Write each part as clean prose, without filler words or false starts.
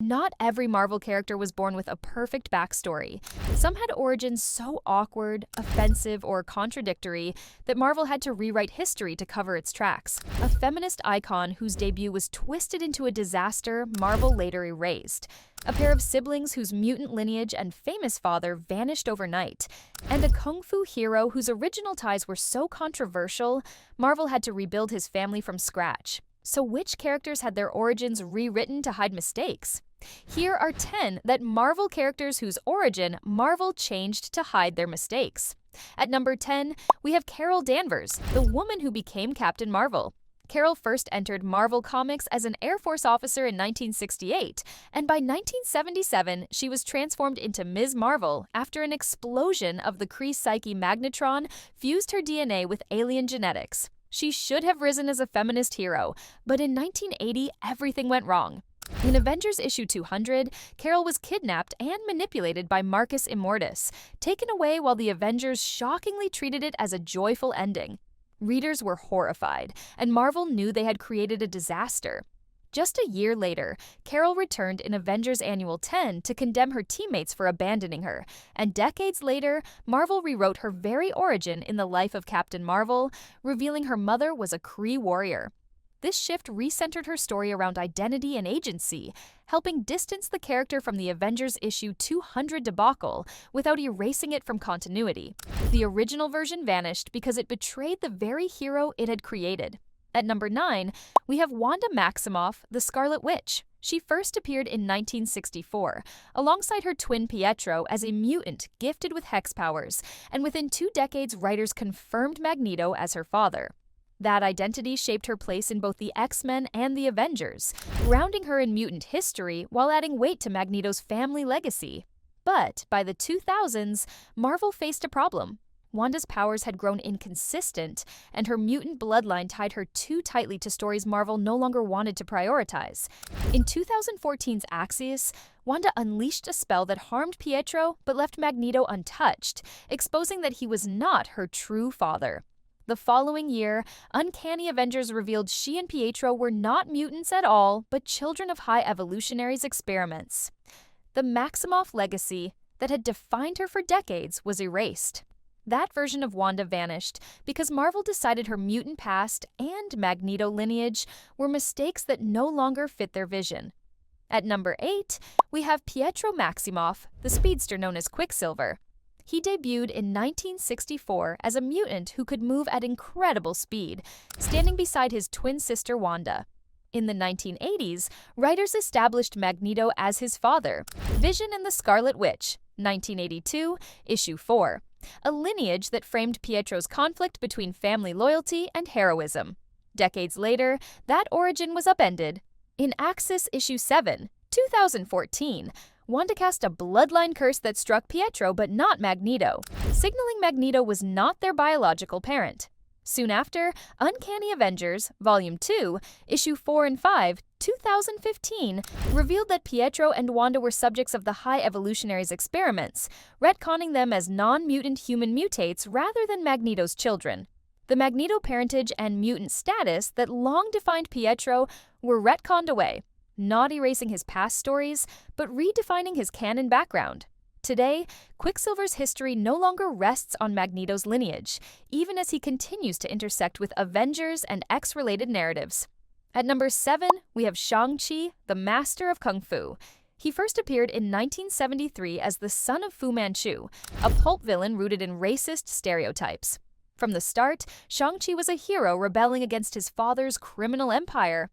Not every Marvel character was born with a perfect backstory. Some had origins so awkward, offensive, or contradictory that Marvel had to rewrite history to cover its tracks. A feminist icon whose debut was twisted into a disaster, Marvel later erased. A pair of siblings whose mutant lineage and famous father vanished overnight. And a kung fu hero whose original ties were so controversial, Marvel had to rebuild his family from scratch. So which characters had their origins rewritten to hide mistakes? Here are 10 that Marvel characters whose origin Marvel changed to hide their mistakes. At number 10, we have Carol Danvers, the woman who became Captain Marvel. Carol first entered Marvel Comics as an Air Force officer in 1968, and by 1977, she was transformed into Ms. Marvel after an explosion of the Kree Psyche magnetron fused her DNA with alien genetics. She should have risen as a feminist hero, but in 1980, everything went wrong. In Avengers issue 200, Carol was kidnapped and manipulated by Marcus Immortus, taken away while the Avengers shockingly treated it as a joyful ending. Readers were horrified, and Marvel knew they had created a disaster. Just a year later, Carol returned in Avengers Annual 10 to condemn her teammates for abandoning her, and decades later, Marvel rewrote her very origin in the life of Captain Marvel, revealing her mother was a Kree warrior. This shift recentered her story around identity and agency, helping distance the character from the Avengers issue 200 debacle without erasing it from continuity. The original version vanished because it betrayed the very hero it had created. At number 9, we have Wanda Maximoff, the Scarlet Witch. She first appeared in 1964, alongside her twin Pietro as a mutant gifted with hex powers, and within 2 decades writers confirmed Magneto as her father. That identity shaped her place in both the X-Men and the Avengers, grounding her in mutant history while adding weight to Magneto's family legacy. But by the 2000s, Marvel faced a problem. Wanda's powers had grown inconsistent, and her mutant bloodline tied her too tightly to stories Marvel no longer wanted to prioritize. In 2014's Axios, Wanda unleashed a spell that harmed Pietro but left Magneto untouched, exposing that he was not her true father. The following year, Uncanny Avengers revealed she and Pietro were not mutants at all, but children of High Evolutionaries' experiments. The Maximoff legacy that had defined her for decades was erased. That version of Wanda vanished because Marvel decided her mutant past and Magneto lineage were mistakes that no longer fit their vision. At number 8, we have Pietro Maximoff, the speedster known as Quicksilver. He debuted in 1964 as a mutant who could move at incredible speed, standing beside his twin sister Wanda. In the 1980s, writers established Magneto as his father, Vision and the Scarlet Witch, 1982, issue 4, a lineage that framed Pietro's conflict between family loyalty and heroism. Decades later, that origin was upended. In Axis issue 7, 2014, Wanda cast a bloodline curse that struck Pietro but not Magneto, signaling Magneto was not their biological parent. Soon after, Uncanny Avengers, Volume 2, Issue 4 and 5, 2015, revealed that Pietro and Wanda were subjects of the High Evolutionaries' experiments, retconning them as non-mutant human mutates rather than Magneto's children. The Magneto parentage and mutant status that long defined Pietro were retconned away, not erasing his past stories, but redefining his canon background. Today, Quicksilver's history no longer rests on Magneto's lineage, even as he continues to intersect with Avengers and X-related narratives. At number 7, we have Shang-Chi, the Master of Kung Fu. He first appeared in 1973 as the son of Fu Manchu, a pulp villain rooted in racist stereotypes. From the start, Shang-Chi was a hero rebelling against his father's criminal empire.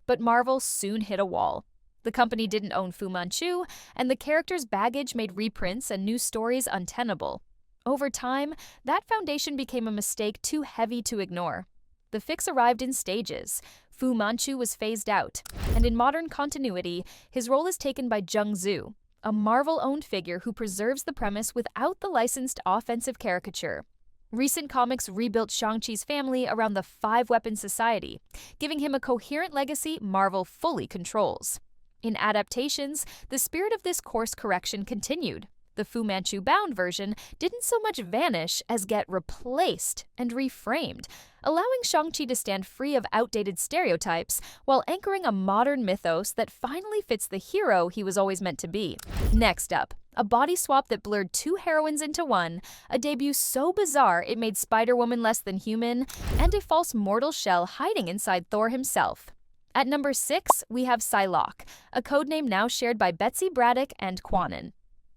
But Marvel soon hit a wall. The company didn't own Fu Manchu, and the character's baggage made reprints and new stories untenable. Over time, that foundation became a mistake too heavy to ignore. The fix arrived in stages. Fu Manchu was phased out, and in modern continuity, his role is taken by Zheng Zhu, a Marvel-owned figure who preserves the premise without the licensed offensive caricature. Recent comics rebuilt Shang-Chi's family around the Five-Weapon Society, giving him a coherent legacy Marvel fully controls. In adaptations, the spirit of this course correction continued. The Fu Manchu-bound version didn't so much vanish as get replaced and reframed, allowing Shang-Chi to stand free of outdated stereotypes while anchoring a modern mythos that finally fits the hero he was always meant to be. Next up, a body swap that blurred two heroines into one, a debut so bizarre it made Spider-Woman less than human, and a false mortal shell hiding inside Thor himself. At number 6, we have Psylocke, a codename now shared by Betsy Braddock and Quanon.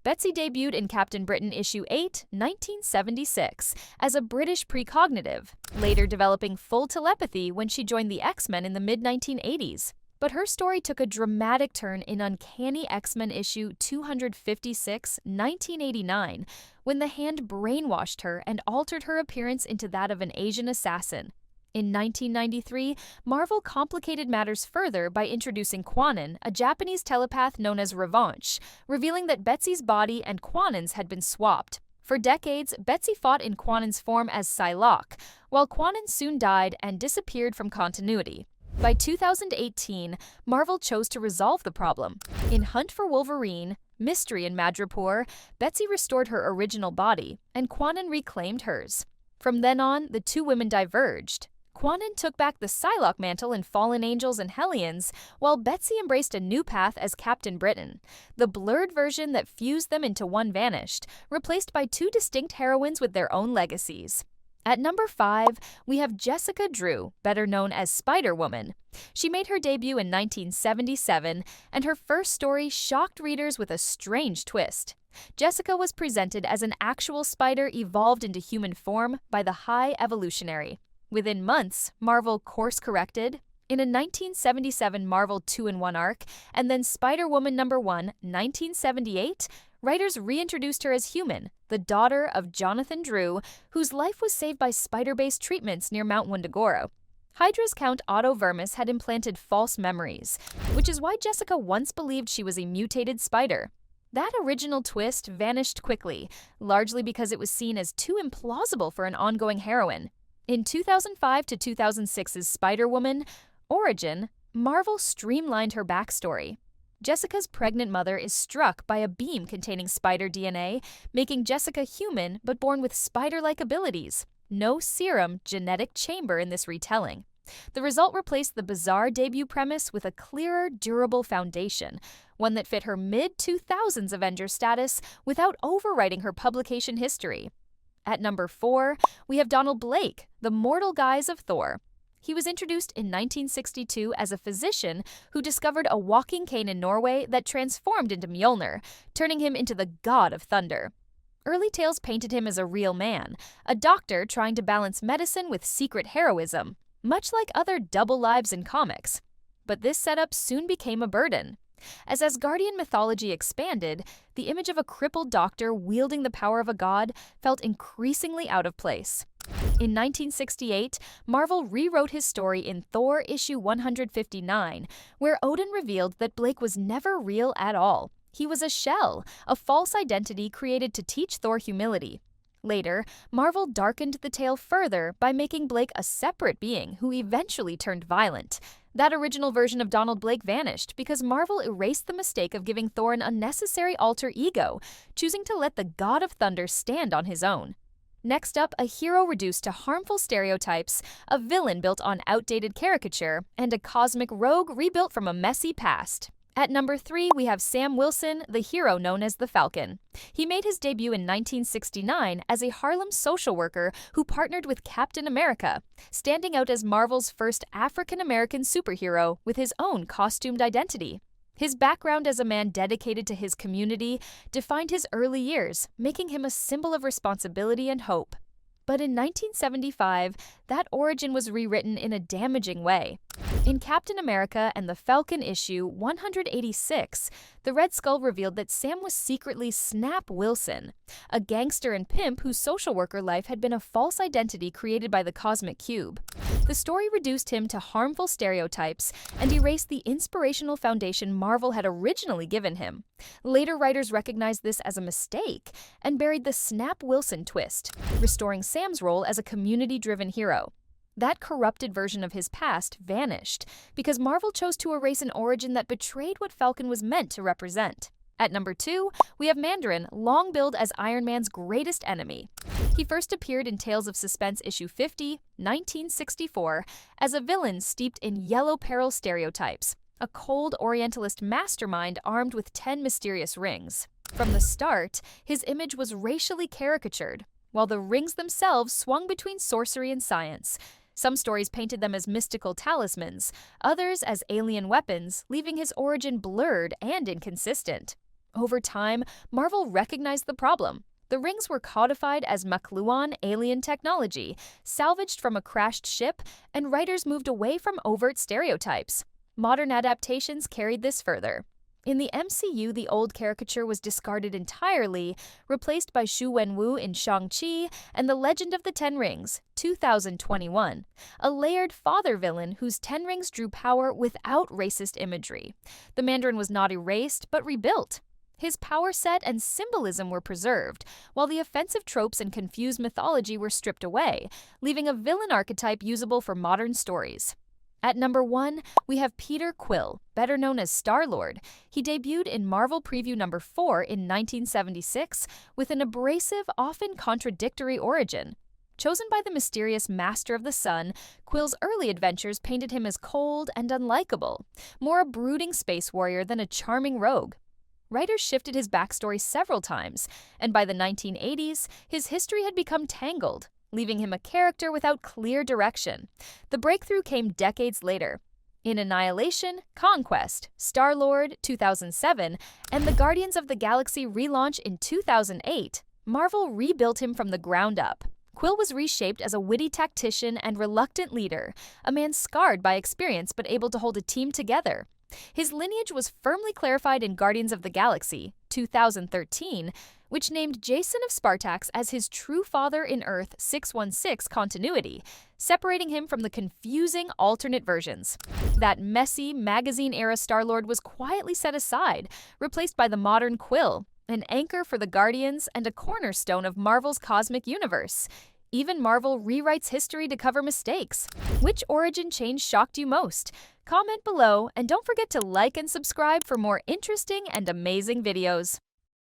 Betsy debuted in Captain Britain issue 8, 1976, as a British precognitive, later developing full telepathy when she joined the X-Men in the mid-1980s. But her story took a dramatic turn in Uncanny X-Men issue 256, 1989, when the Hand brainwashed her and altered her appearance into that of an Asian assassin. In 1993, Marvel complicated matters further by introducing Quanon, a Japanese telepath known as Revanche, revealing that Betsy's body and Quanon's had been swapped. For decades, Betsy fought in Quanon's form as Psylocke, while Quanon soon died and disappeared from continuity. By 2018, Marvel chose to resolve the problem. In Hunt for Wolverine, Mystery in Madripoor, Betsy restored her original body, and Quanon reclaimed hers. From then on, the two women diverged. Quanon took back the Psylocke mantle in Fallen Angels and Hellions, while Betsy embraced a new path as Captain Britain. The blurred version that fused them into one vanished, replaced by two distinct heroines with their own legacies. At number 5, we have Jessica Drew, better known as Spider-Woman. She made her debut in 1977, and her first story shocked readers with a strange twist. Jessica was presented as an actual spider evolved into human form by the High Evolutionary. Within months, Marvel course-corrected. In a 1977 Marvel 2-in-1 arc, and then Spider-Woman number 1, 1978, writers reintroduced her as human, the daughter of Jonathan Drew, whose life was saved by spider-based treatments near Mount Wundagoro. Hydra's Count Otto Vermis had implanted false memories, which is why Jessica once believed she was a mutated spider. That original twist vanished quickly, largely because it was seen as too implausible for an ongoing heroine. In 2005 to 2006's Spider-Woman Origin, Marvel streamlined her backstory. Jessica's pregnant mother is struck by a beam containing spider DNA, making Jessica human but born with spider-like abilities. No serum, genetic chamber in this retelling. The result replaced the bizarre debut premise with a clearer, durable foundation, one that fit her mid-2000s Avenger status without overwriting her publication history. At number 4, we have Donald Blake, the mortal guise of Thor. He was introduced in 1962 as a physician who discovered a walking cane in Norway that transformed into Mjolnir, turning him into the god of thunder. Early tales painted him as a real man, a doctor trying to balance medicine with secret heroism, much like other double lives in comics. But this setup soon became a burden. As Asgardian mythology expanded, the image of a crippled doctor wielding the power of a god felt increasingly out of place. In 1968, Marvel rewrote his story in Thor issue 159, where Odin revealed that Blake was never real at all. He was a shell, a false identity created to teach Thor humility. Later, Marvel darkened the tale further by making Blake a separate being who eventually turned violent. That original version of Donald Blake vanished because Marvel erased the mistake of giving Thor an unnecessary alter ego, choosing to let the God of Thunder stand on his own. Next up, a hero reduced to harmful stereotypes, a villain built on outdated caricature, and a cosmic rogue rebuilt from a messy past. At number 3, we have Sam Wilson, the hero known as the Falcon. He made his debut in 1969 as a Harlem social worker who partnered with Captain America, standing out as Marvel's first African-American superhero with his own costumed identity. His background as a man dedicated to his community defined his early years, making him a symbol of responsibility and hope. But in 1975, that origin was rewritten in a damaging way. In Captain America and the Falcon issue 186, the Red Skull revealed that Sam was secretly Snap Wilson, a gangster and pimp whose social worker life had been a false identity created by the Cosmic Cube. The story reduced him to harmful stereotypes and erased the inspirational foundation Marvel had originally given him. Later writers recognized this as a mistake and buried the Snap Wilson twist, restoring Sam's role as a community-driven hero. That corrupted version of his past vanished because Marvel chose to erase an origin that betrayed what Falcon was meant to represent. At number 2, we have Mandarin, long billed as Iron Man's greatest enemy. He first appeared in Tales of Suspense issue 50, 1964, as a villain steeped in yellow peril stereotypes, a cold Orientalist mastermind armed with 10 mysterious rings. From the start, his image was racially caricatured, while the rings themselves swung between sorcery and science. Some stories painted them as mystical talismans, others as alien weapons, leaving his origin blurred and inconsistent. Over time, Marvel recognized the problem. The rings were codified as Makluan alien technology, salvaged from a crashed ship, and writers moved away from overt stereotypes. Modern adaptations carried this further. In the MCU, the old caricature was discarded entirely, replaced by Xu Wenwu in Shang-Chi and The Legend of the Ten Rings, 2021, a layered father villain whose 10 rings drew power without racist imagery. The Mandarin was not erased, but rebuilt. His power set and symbolism were preserved, while the offensive tropes and confused mythology were stripped away, leaving a villain archetype usable for modern stories. At number 1, we have Peter Quill, better known as Star-Lord. He debuted in Marvel Preview number 4 in 1976 with an abrasive, often contradictory origin. Chosen by the mysterious Master of the Sun, Quill's early adventures painted him as cold and unlikable, more a brooding space warrior than a charming rogue. Writers shifted his backstory several times, and by the 1980s, his history had become tangled, leaving him a character without clear direction. The breakthrough came decades later. In Annihilation, Conquest, Star-Lord, 2007, and the Guardians of the Galaxy relaunch in 2008, Marvel rebuilt him from the ground up. Quill was reshaped as a witty tactician and reluctant leader, a man scarred by experience but able to hold a team together. His lineage was firmly clarified in Guardians of the Galaxy, 2013, which named Jason of Spartax as his true father in Earth 616 continuity, separating him from the confusing alternate versions. That messy, magazine-era Star-Lord was quietly set aside, replaced by the modern Quill, an anchor for the Guardians and a cornerstone of Marvel's cosmic universe. Even Marvel rewrites history to cover mistakes. Which origin change shocked you most? Comment below, and don't forget to like and subscribe for more interesting and amazing videos.